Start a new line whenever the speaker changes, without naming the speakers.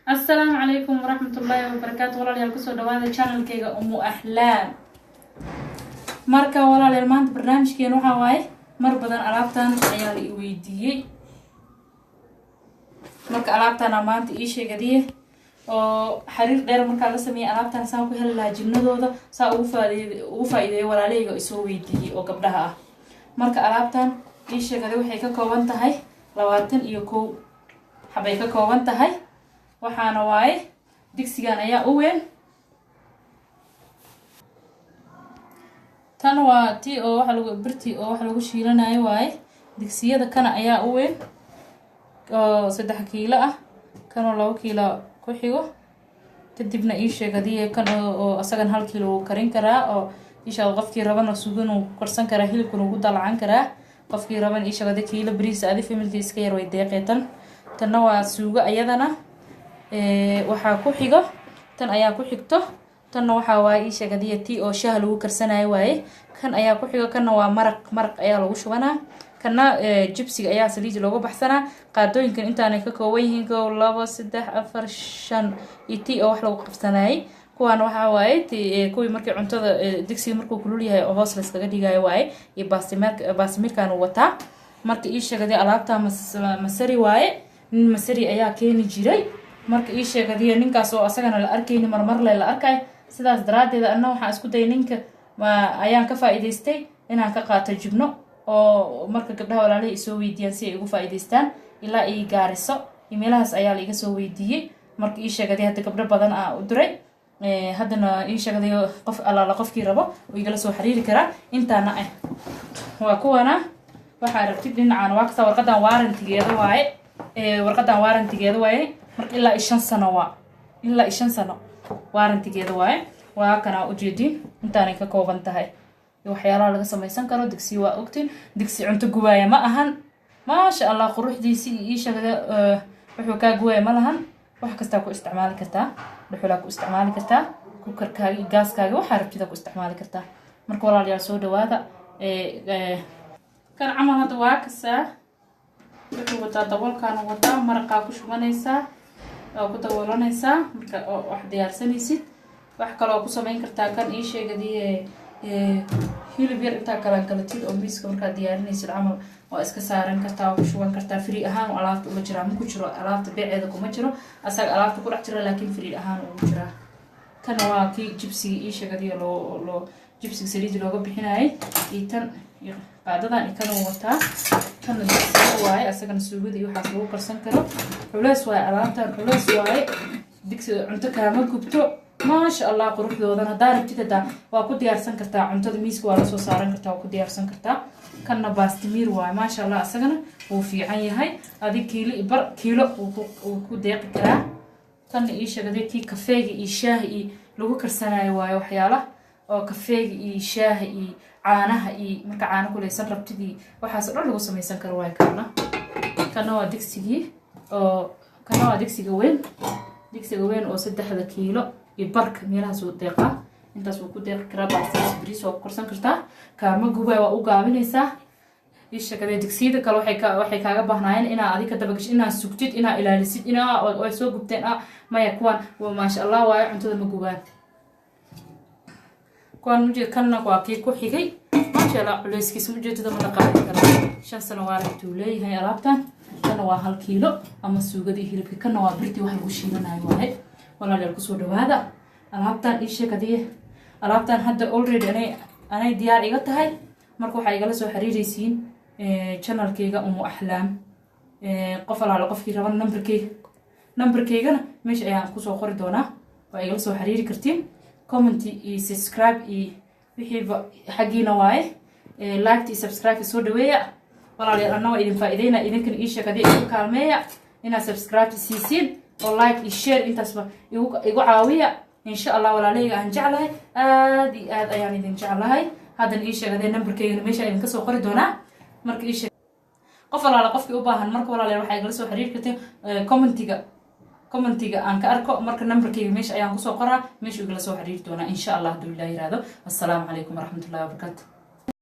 السلام عليكم ورحمة الله وبركاته. والله يا كسر دوام channel كيجا أم أحلام. مركا والله المانت برنامج كي نروح هواي مر بدن ألعبتان عيالي ويدي. مركا ألعبتان أمانت إيش جديه أو حرير غير مركا لسمي ألعبتان ساوي هلا جنة دودا ساو وفايدة ولا ليه يسوي ويدي أو قبلها. مركا ألعبتان إيش جديه وحيكا كوانت هاي لواتن يكو حبيكا كوانت هاي. waxaana waaye digsigan ayaa u weyn tan waa tii oo waxa lagu birti oo waxa lagu shiilanayo waaye digsiyada kana ayaa u weyn oo 3 kiilo ah kan oo 2 kiilo ku xigo kadibna ii sheegadiye kan oo asagan 1 kiilo karin karaa oo isha qofkii rabana suugan uu karsan karaa hilibkuna ugu dalacan karaa qofkii raban ii sheegada kiilo bariis aad family iska yar way deeqeetan tan waa suuga ayadana waxaa ku xigo tan ayaa ku xigto tan waxa waaye sheegadiya tii oo shaah lagu karsanayo waaye kan ayaa ku xigo kana waa maraq ayaa lagu shubanaa kana jibsiga ayaa saliid looga baxsanaa qaadooyinkan intaanay ka kooban yihiin 2 3 4 5 tii oo wax lagu qabsanayay kuwan waxa waaye tii kuwii markii cuntada digsiga markuu kulul yahay oo hoos la iskaga dhigayo waaye iyo baasmirkan uu wataa markii ii sheegadiya alaabta masari waaye masari ayaa keeni jiray marka ii sheegadiya ninkaas oo asagana la arkayni marmar la arkay sidaas daraadeeda anna waxaan isku day ninka ayaan ka faa'iideystay inaan ka qaato jibno oo marka gabdhaha walaalay soo weydiiyaan si ay ugu faa'iideystaan ilaa ay gaariso emailhaas ayaa la iga soo weydiiyay marka ii sheegadiya hadda gabdho badan u diray haddana ii sheegadiya qof alaala qofkii rabo oo igala soo xiriiri karaa intaana waa kuwana waxa rabtid dhinacaan waa ka warqadan warrantigeeda waaye warqadan warrantigeeda waaye marka ilaa 5 sano waa ilaa 5 sano warrantigeeda waaye waa kana u jeedin intaanay ka kooban tahay waxyaalaha laga samaysan karo digsi waa ogtiin digsi cunto gubaaya ma ahan ma sha Allah quruxdiisi ii sheegada wuxuu ka gubaaya ma lahan wax kasta ku isticmaali kartaa dhuxula ku isticmaali kartaa kukarkaaga gaaskaaga waxa rabtida ku isticmaali kartaa marka walaalayaal soo dhawaada kan camal hada waa kasaa wuxuu wataa daboolkan wataa maraqa ku shubanaysaa oo ku daboolanaysaa marka wax diyaarsanaysid wax kale oo ku sameyn kartaa kan ii sheegadiye hilib yar inta kala galatid oo miiska marka diyaarinaysid camal oo iska saaran kartaa oo ku shuban kartaa free ahaan oo alaabta uma jira ma ku jiro alaabta beeceeda kuma jiro asaga alaabta ku dhax jira laakiin free ahaan uu jira kan waa kii jibsiga ii sheegadiye loo jibsiga saliid looga bixinayay tan qaadadan kan wataa kan digsiga waaye asagana suugada waxa lagu karsan karo culays waaye alaabtan culays waaye digsiga cunto kaama gubto ma sha Allah quruxdoodan hadaa rabtid waa ku diyaarsan kartaa cuntada miiska waa la soo saaran kartaa waa ku diyaarsan kartaa kana baastimir waaye ma sha Allah asagana wuu fiican yahay adig kiilo uu ku deeqi karaa kan ii sheegay kii kafeega iyo shaahi lagu karsanayo waaye waxyaalaha oo kafeega iyo shaahi iyo caanaha iyo marka caano kuleysan rabtidii waxaas dhan lagu samaysan karo way kana waa digsigii oo kana waa digsiga weyn oo 3 kiilo iyo barka meelahaas uu deeqa intaas uu ku deeqi karaa baastas bariis oo korsan kartaa kaama gubay waa u gaabinaysaa isha kale digsiyada kale waxay kaaga baahnayeen inaa adiga dabagasho inaa sugtid inaa ilaalisid inaa oo soo gubteen maya kuwan ma sha Allah waa cuntada ma gubaan kuwan mujid kanna waa kii ku xigay ma sha Allah culayskiisa mujeedada ma dhaqaaqi karo 5 sano waa intuu leeyahay alaabtan kana waa 1 kiilo ama suugadii hilibka kana waa birti wax lagu shiilanayo waaye walaalayaal ku soo dhawaada alaabtan ii sheegadiye alaabtan hadda already anay diyaar iga tahay marka waxa igala soo xiriiraysiin channelkayga Umu Ahlam qof alaala qofkii raba numberkaygana meesha ayaan ku soo qori doonaa waa igala soo xiriiri kartiin comment iyo subscribe iyo wixii xaqiina waaye like iyo subscribe soo dhaweeya walaalayaal annaga idin faa'iideena idinkan ii sheegadiye igu kaalmeeya ina subscribe siisiin oo like iyo share intaasba igu caawiya insha Allah walaalayga aan jeclahay aad ayaan idin jeclahay hadan ii sheegay numberkayga meesha idin ka soo qori doonaa marka ii sheeg qof walaal qofkii u baahan marka walaalayaal waxa igala soo xiriir karteen commentiga aan ka arko marka numberkayga meesha ayaan ku soo qoraa meesha igala soo xiriir doonaa insha Allah haduu ilaahay raado assalaamu calaykum waraxmatullaahi wabarakaatuh